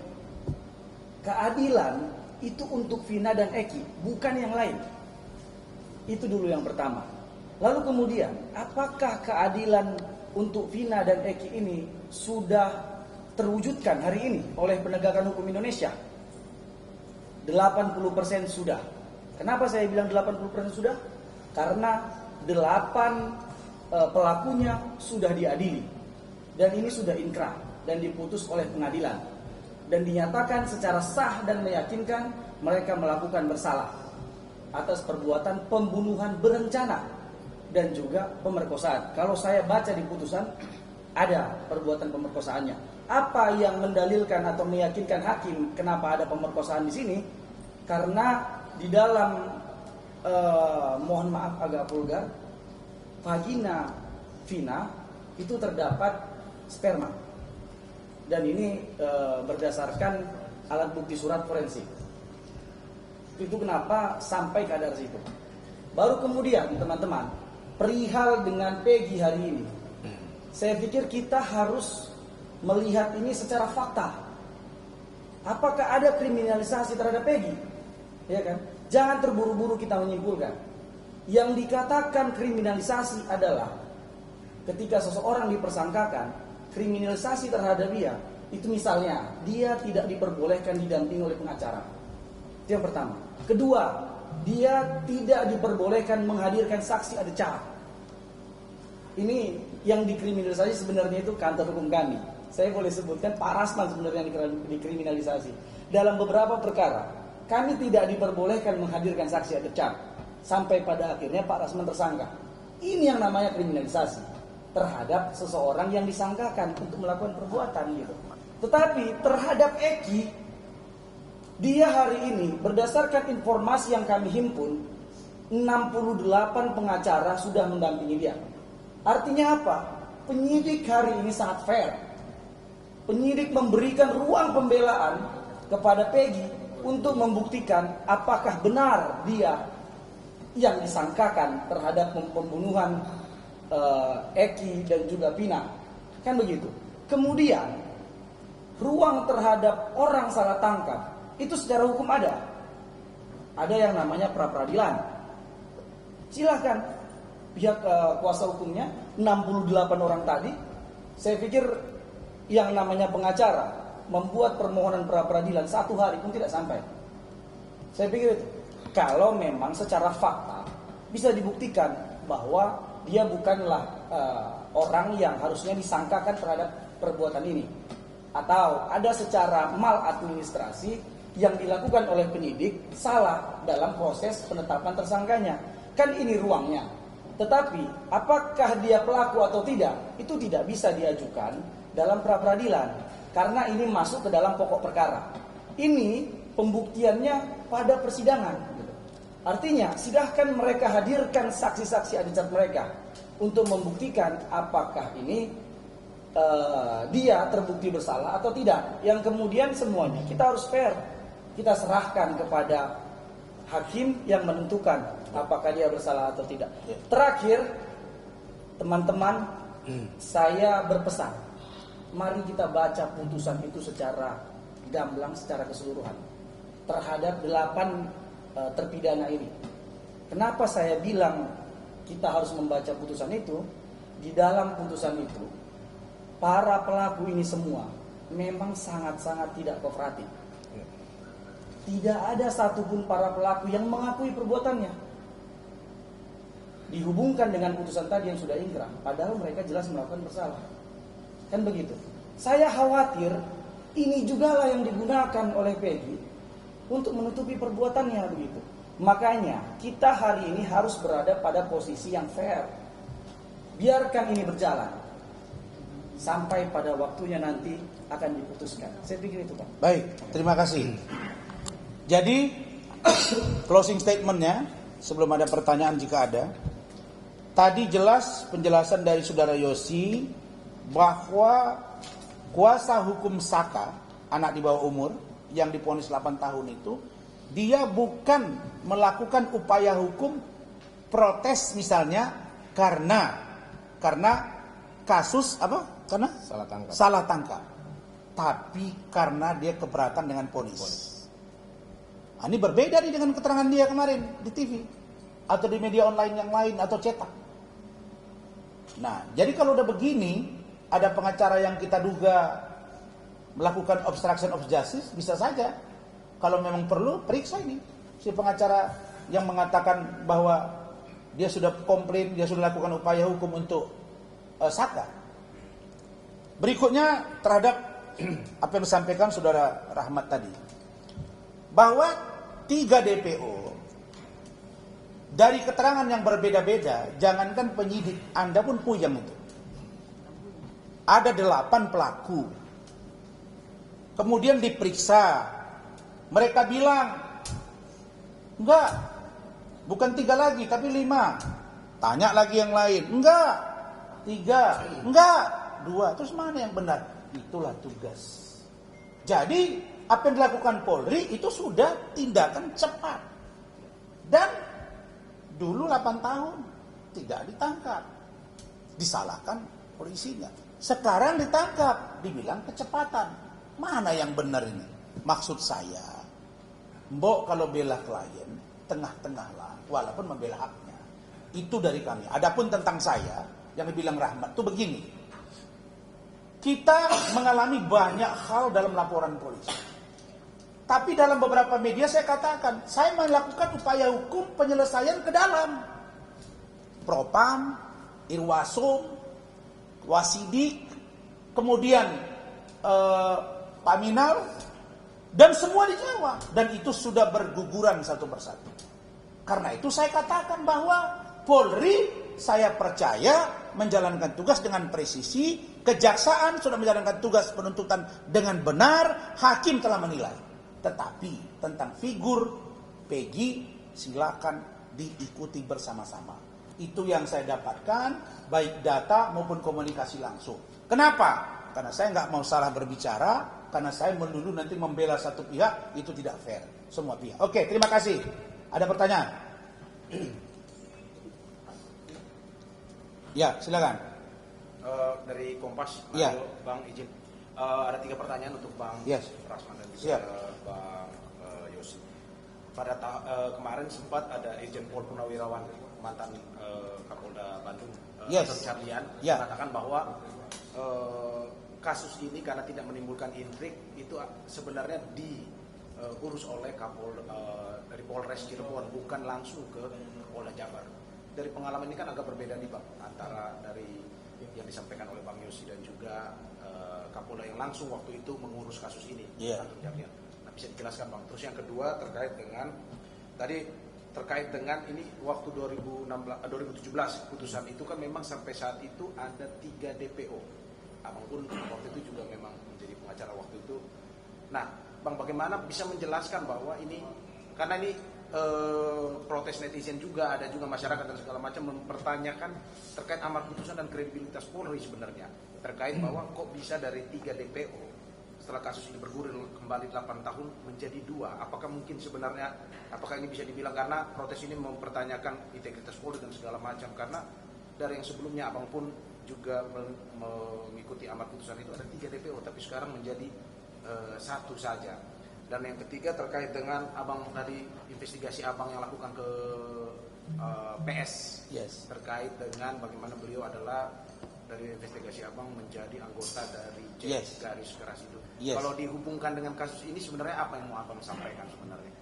Keadilan itu untuk Vina dan Eki, bukan yang lain. Itu dulu yang pertama. Lalu kemudian, apakah keadilan untuk Vina dan Eki ini sudah terwujudkan hari ini oleh penegakan hukum Indonesia? 80% sudah. Kenapa saya bilang 80% sudah? Karena 8 pelakunya sudah diadili. Dan ini sudah inkrah dan diputus oleh pengadilan. Dan dinyatakan secara sah dan meyakinkan mereka melakukan bersalah atas perbuatan pembunuhan berencana dan juga pemerkosaan. Kalau saya baca di putusan, ada perbuatan pemerkosaannya. Apa yang mendalilkan atau meyakinkan hakim kenapa ada pemerkosaan di sini? Karena di dalam mohon maaf agak vulgar, vagina Vina itu terdapat sperma. Dan ini berdasarkan alat bukti surat forensik. Itu kenapa sampai kadar situ. Baru kemudian teman-teman, perihal dengan Peggy hari ini, saya pikir kita harus melihat ini secara fakta. Apakah ada kriminalisasi terhadap Peggy? Ya kan? Jangan terburu-buru kita menyimpulkan. Yang dikatakan kriminalisasi adalah ketika seseorang dipersangkakan, kriminalisasi terhadap dia, itu misalnya dia tidak diperbolehkan didampingi oleh pengacara. Itu yang pertama. Kedua, dia tidak diperbolehkan menghadirkan saksi ada cara. Ini yang dikriminalisasi sebenarnya itu kantor hukum kami. Saya boleh sebutkan Pak Rasman sebenarnya yang dikriminalisasi. Dalam beberapa perkara, kami tidak diperbolehkan menghadirkan saksi ada cara. Sampai pada akhirnya Pak Rasman tersangka. Ini yang namanya kriminalisasi terhadap seseorang yang disangkakan untuk melakukan perbuatan gitu. Tetapi terhadap Eki, dia hari ini berdasarkan informasi yang kami himpun, 68 pengacara sudah mendampingi dia. Artinya apa? Penyidik hari ini sangat fair. Penyidik memberikan ruang pembelaan kepada Peggy untuk membuktikan apakah benar dia yang disangkakan terhadap pembunuhan Eki dan juga Vina. Kan begitu. Kemudian ruang terhadap orang salah tangkap itu secara hukum ada. Ada yang namanya pra-peradilan. Silahkan pihak kuasa hukumnya 68 orang tadi, saya pikir yang namanya pengacara membuat permohonan pra-peradilan 1 hari pun tidak sampai. Saya pikir itu. Kalau memang secara fakta bisa dibuktikan bahwa dia bukanlah orang yang harusnya disangkakan terhadap perbuatan ini, atau ada secara maladministrasi yang dilakukan oleh penyidik salah dalam proses penetapan tersangkanya. Kan ini ruangnya. Tetapi apakah dia pelaku atau tidak, itu tidak bisa diajukan dalam pra-peradilan karena ini masuk ke dalam pokok perkara. Ini pembuktiannya pada persidangan. Artinya, silahkan mereka hadirkan saksi-saksi adicat mereka untuk membuktikan apakah ini dia terbukti bersalah atau tidak. Yang kemudian semuanya kita harus fair. Kita serahkan kepada hakim yang menentukan apakah dia bersalah atau tidak. Terakhir, teman-teman, saya berpesan, mari kita baca putusan itu secara gamblang, secara keseluruhan terhadap 8 terpidana ini. Kenapa saya bilang kita harus membaca putusan itu? Di dalam putusan itu, para pelaku ini semua memang sangat-sangat tidak kooperatif. Tidak ada satupun para pelaku yang mengakui perbuatannya. Dihubungkan dengan putusan tadi yang sudah ingkrah, padahal mereka jelas melakukan bersalah. Kan begitu. Saya khawatir ini juga lah yang digunakan oleh Peggy untuk menutupi perbuatannya begitu. Makanya kita hari ini harus berada pada posisi yang fair. Biarkan ini berjalan sampai pada waktunya nanti akan diputuskan. Saya pikir itu, Pak. Baik, terima kasih. Jadi closing statementnya, sebelum ada pertanyaan jika ada, tadi jelas penjelasan dari Saudara Yosi bahwa kuasa hukum Saka, anak di bawah umur yang divonis 8 tahun itu, dia bukan melakukan upaya hukum protes misalnya karena kasus apa? Karena salah tangkap. Tapi karena dia keberatan dengan vonis. Ini berbeda nih dengan keterangan dia kemarin di TV atau di media online yang lain atau cetak. Nah, jadi kalau udah begini, ada pengacara yang kita duga melakukan obstruction of justice, bisa saja kalau memang perlu periksa ini si pengacara yang mengatakan bahwa dia sudah komplain, dia sudah lakukan upaya hukum untuk Saka. Berikutnya terhadap apa yang disampaikan Saudara Rahmat tadi, bahwa 3 DPO dari keterangan yang berbeda-beda, jangankan penyidik, Anda pun puyeng itu. Ada 8 pelaku. Kemudian diperiksa. Mereka bilang, enggak, bukan 3 lagi, tapi 5. Tanya lagi yang lain, enggak, 3, enggak, 2. Terus mana yang benar? Itulah tugas. Jadi, apa yang dilakukan Polri itu sudah tindakan cepat. Dan dulu 8 tahun tidak ditangkap. Disalahkan polisinya. Sekarang ditangkap, dibilang kecepatan. Mana yang benar ini? Maksud saya, mbok kalau bela klien, tengah-tengah lah, walaupun membela haknya. Itu dari kami. Adapun tentang saya, yang dibilang Rahmat, itu begini. Kita mengalami banyak hal dalam laporan polisi. Tapi dalam beberapa media saya katakan, saya melakukan upaya hukum penyelesaian ke dalam. Propam, Irwasum, Wasidik, kemudian Paminal, dan semua dijawab. Dan itu sudah berguguran satu persatu. Karena itu saya katakan bahwa Polri, saya percaya menjalankan tugas dengan presisi, kejaksaan sudah menjalankan tugas penuntutan dengan benar, hakim telah menilai. Tetapi tentang figur Peggy silakan diikuti bersama-sama. Itu yang saya dapatkan, baik data maupun komunikasi langsung. Kenapa? Karena saya nggak mau salah berbicara, karena saya melulu nanti membela satu pihak, itu tidak fair. Semua pihak. Oke, terima kasih. Ada pertanyaan? Ya, silakan. Dari Kompas, Ya. Bang izin. Ada 3 pertanyaan untuk Bang Rasman dan juga Bang Yosi. Pada kemarin sempat ada Irjen Pol Purnawirawan, mantan Kapolda Bandung, Dr. Carlian, mengatakan bahwa kasus ini karena tidak menimbulkan intrik, itu sebenarnya diurus oleh dari Polres Cirebon, bukan langsung ke Polda Jabar. Dari pengalaman ini kan agak berbeda nih Bang, antara dari yang disampaikan oleh Bang Yosi dan juga Kapolda yang langsung waktu itu mengurus kasus ini. Nah, bisa dijelaskan Bang. Terus yang kedua terkait dengan ini waktu 2017 putusan itu kan memang sampai saat itu ada 3 DPO. Abang pun waktu itu juga memang menjadi pengacara waktu itu. Nah, Bang, bagaimana bisa menjelaskan bahwa ini, karena ini protes netizen juga, ada juga masyarakat dan segala macam mempertanyakan terkait amar putusan dan kredibilitas Polri sebenarnya, terkait bahwa kok bisa dari 3 DPO setelah kasus ini bergulir kembali 8 tahun menjadi 2. Apakah mungkin sebenarnya, apakah ini bisa dibilang karena protes ini mempertanyakan integritas Polri dan segala macam, karena dari yang sebelumnya Abang pun juga mengikuti amar putusan itu ada 3 DPO tapi sekarang menjadi 1 saja. Dan yang ketiga terkait dengan Abang tadi, investigasi Abang yang lakukan ke PS, terkait dengan bagaimana beliau adalah dari investigasi Abang menjadi anggota dari garis keras itu. Kalau dihubungkan dengan kasus ini sebenarnya apa yang mau Abang sampaikan sebenarnya?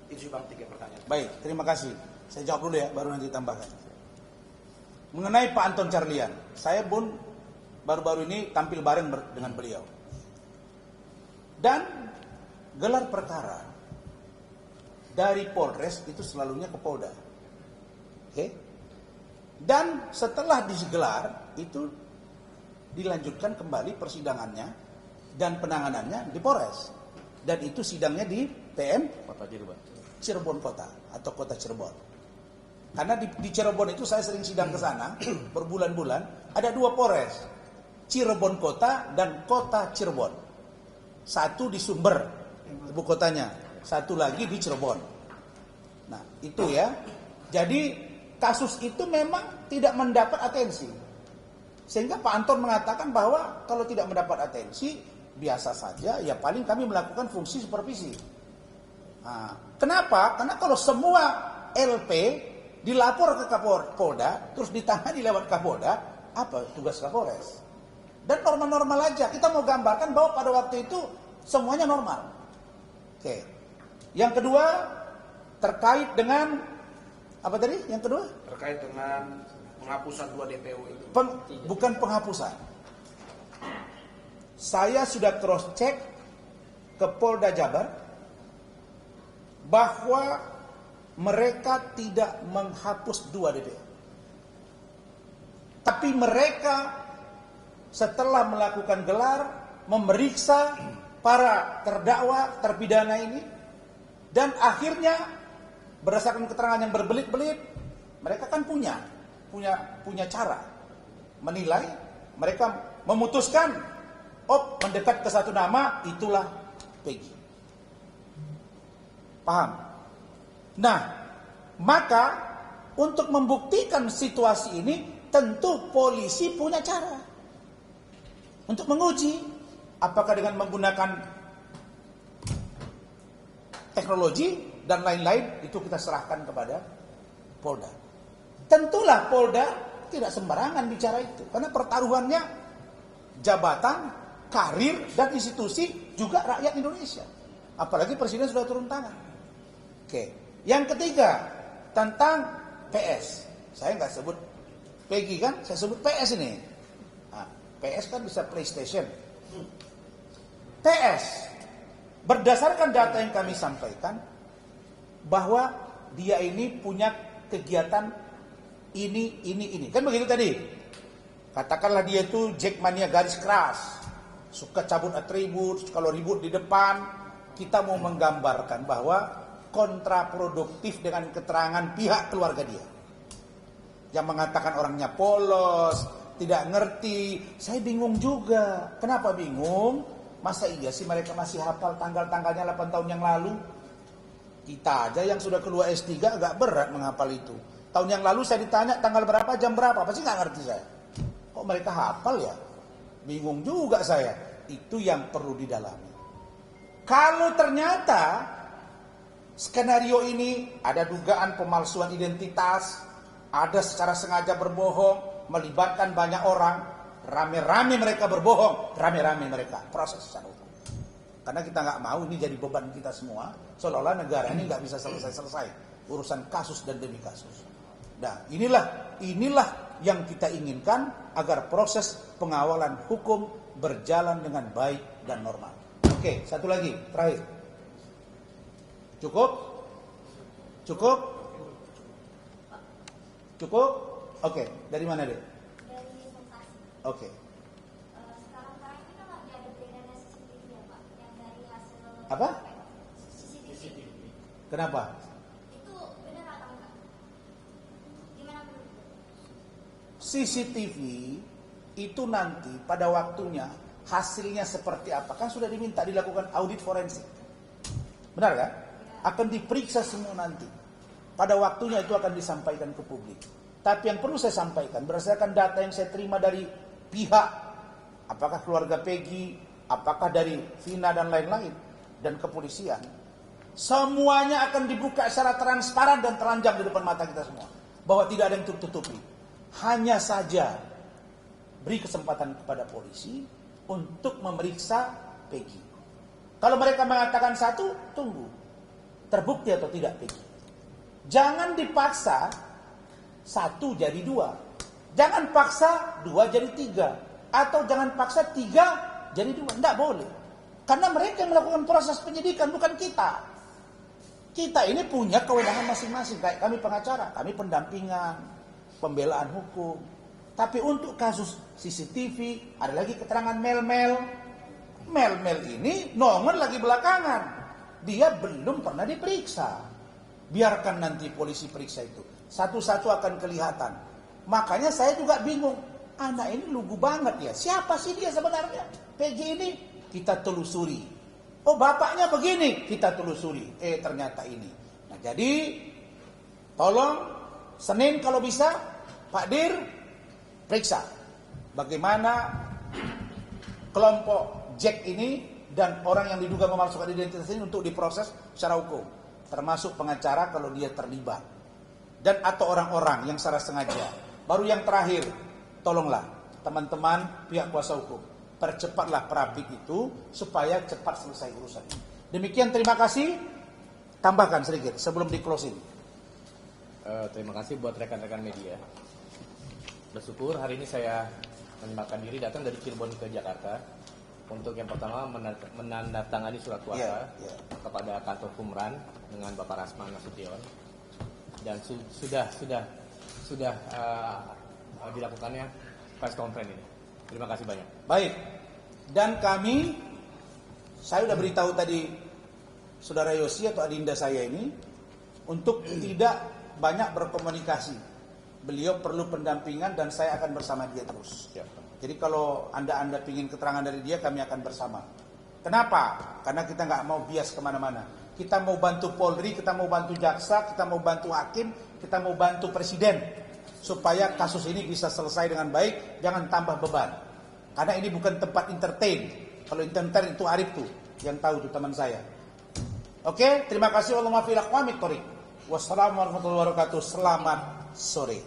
Itu sih Bang 3 pertanyaan. Baik, terima kasih. Saya jawab dulu ya, baru nanti tambahkan. Mengenai Pak Anton Carlyan, saya pun baru-baru ini tampil bareng dengan beliau. Dan gelar perkara dari Polres itu selalunya ke Polda. Oke? Dan setelah digelar itu dilanjutkan kembali persidangannya dan penanganannya di Polres. Dan itu sidangnya di PM Kota Cirebon Kota atau Kota Cirebon. Karena di Cirebon itu saya sering sidang ke sana berbulan-bulan, ada 2 Polres. Cirebon Kota dan Kota Cirebon. Satu di Sumber, ibu kotanya, satu lagi di Cirebon. Nah, itu ya. Jadi kasus itu memang tidak mendapat atensi. Sehingga Pak Anton mengatakan bahwa kalau tidak mendapat atensi, biasa saja, ya paling kami melakukan fungsi supervisi. Nah, kenapa? Karena kalau semua LP dilapor ke Kapolda, terus ditangani lewat Kapolda, apa tugas Kapolres? Dan normal-normal aja. Kita mau gambarkan bahwa pada waktu itu semuanya normal. Oke. Yang kedua terkait dengan apa tadi? Yang kedua? Terkait dengan penghapusan 2 DPO itu. Bukan penghapusan. Saya sudah cross check ke Polda Jabar bahwa mereka tidak menghapus 2 DPO. Tapi mereka setelah melakukan gelar, memeriksa para terdakwa, terpidana ini, dan akhirnya berdasarkan keterangan yang berbelit-belit, mereka kan punya cara menilai. Mereka memutuskan, mendekat ke satu nama, itulah Peggy. Paham? Nah, maka untuk membuktikan situasi ini, tentu polisi punya cara untuk menguji apakah dengan menggunakan teknologi dan lain-lain, itu kita serahkan kepada Polda. Tentulah Polda tidak sembarangan bicara itu, karena pertaruhannya jabatan, karir, dan institusi juga rakyat Indonesia. Apalagi Presiden sudah turun tangan. Oke. Yang ketiga, tentang PS. Saya nggak sebut Peggy kan, saya sebut PS ini. Nah, PS kan bisa PlayStation. PS, berdasarkan data yang kami sampaikan, bahwa dia ini punya kegiatan ini. Kan begitu tadi. Katakanlah dia itu jackmania garis keras, suka cabut atribut, kalau ribut di depan. Kita mau menggambarkan bahwa kontraproduktif dengan keterangan pihak keluarga dia. Yang mengatakan orangnya polos, tidak ngerti. Saya bingung juga. Kenapa bingung? Masa iya sih mereka masih hafal tanggal-tanggalnya 8 tahun yang lalu? Kita aja yang sudah keluar S3 agak berat menghafal itu. Tahun yang lalu saya ditanya tanggal berapa, jam berapa, pasti nggak ngerti saya. Kok mereka hafal ya? Bingung juga saya. Itu yang perlu didalami. Kalau ternyata skenario ini ada dugaan pemalsuan identitas, ada secara sengaja berbohong, melibatkan banyak orang, rame-rame mereka berbohong, rame-rame mereka proses secara hukum. Karena kita nggak mau ini jadi beban kita semua, seolah-olah negara ini nggak bisa selesai-selesai urusan kasus dan demi kasus. Nah, inilah yang kita inginkan agar proses pengawalan hukum berjalan dengan baik dan normal. Oke, satu lagi, terakhir. Cukup? Oke, dari mana deh? Dari Bekasi. Oke. Sekarang ini kan lagi ada beredaran CCTV ya Pak, yang dari hasil Apa? CCTV. Kenapa? Itu CCTV itu nanti pada waktunya hasilnya seperti apa? Kan sudah diminta dilakukan audit forensik. Benar kan? Akan diperiksa semua nanti. Pada waktunya itu akan disampaikan ke publik. Tapi yang perlu saya sampaikan, berdasarkan data yang saya terima dari pihak, apakah keluarga Peggy, apakah dari Vina dan lain-lain, dan kepolisian, semuanya akan dibuka secara transparan dan telanjang di depan mata kita semua. Bahwa tidak ada yang tutup-tutupi. Hanya saja beri kesempatan kepada polisi untuk memeriksa Peggy. Kalau mereka mengatakan satu, tunggu. Terbukti atau tidak Peggy. Jangan dipaksa satu jadi dua. Jangan paksa dua jadi tiga. Atau jangan paksa tiga jadi dua. Tidak boleh. Karena mereka yang melakukan proses penyidikan, bukan kita. Kita ini punya kewenangan masing-masing. Kayak kami pengacara, kami pendampingan, pembelaan hukum. Tapi untuk kasus CCTV, ada lagi keterangan Mel-Mel. Mel-Mel ini nongol lagi belakangan. Dia belum pernah diperiksa. Biarkan nanti polisi periksa itu. Satu-satu akan kelihatan. Makanya saya juga bingung. Anak ini lugu banget ya. Siapa sih dia sebenarnya? Peggy ini kita telusuri. Oh bapaknya begini, kita telusuri. Ternyata ini. Nah jadi tolong Senin kalau bisa Pak Dir periksa bagaimana kelompok Jack ini dan orang yang diduga memalsukan identitas ini untuk diproses secara hukum, termasuk pengacara kalau dia terlibat dan atau orang-orang yang secara sengaja. Baru yang terakhir, tolonglah teman-teman pihak kuasa hukum, percepatlah perapit itu supaya cepat selesai urusan ini. Demikian, terima kasih. Tambahkan sedikit sebelum di closing. Terima kasih buat rekan-rekan media. Bersyukur hari ini saya menyempatkan diri datang dari Cirebon ke Jakarta untuk yang pertama menandatangani surat kuasa kepada kantor Kumran dengan Bapak Rasman Nasution, dan sudah dilakukannya press conference ini. Terima kasih banyak. Baik. Dan saya sudah beritahu tadi Saudara Yosi atau adinda saya ini untuk tidak banyak berkomunikasi. Beliau perlu pendampingan dan saya akan bersama dia terus. Jadi kalau Anda ingin keterangan dari dia, kami akan bersama. Kenapa? Karena kita nggak mau bias kemana-mana. Kita mau bantu Polri, kita mau bantu jaksa, kita mau bantu hakim, kita mau bantu presiden. Supaya kasus ini bisa selesai dengan baik, jangan tambah beban. Karena ini bukan tempat entertain. Kalau entertain itu Arif tuh, yang tahu tuh teman saya. Oke, terima kasih. Wassalamualaikum warahmatullahi wabarakatuh. Selamat sore.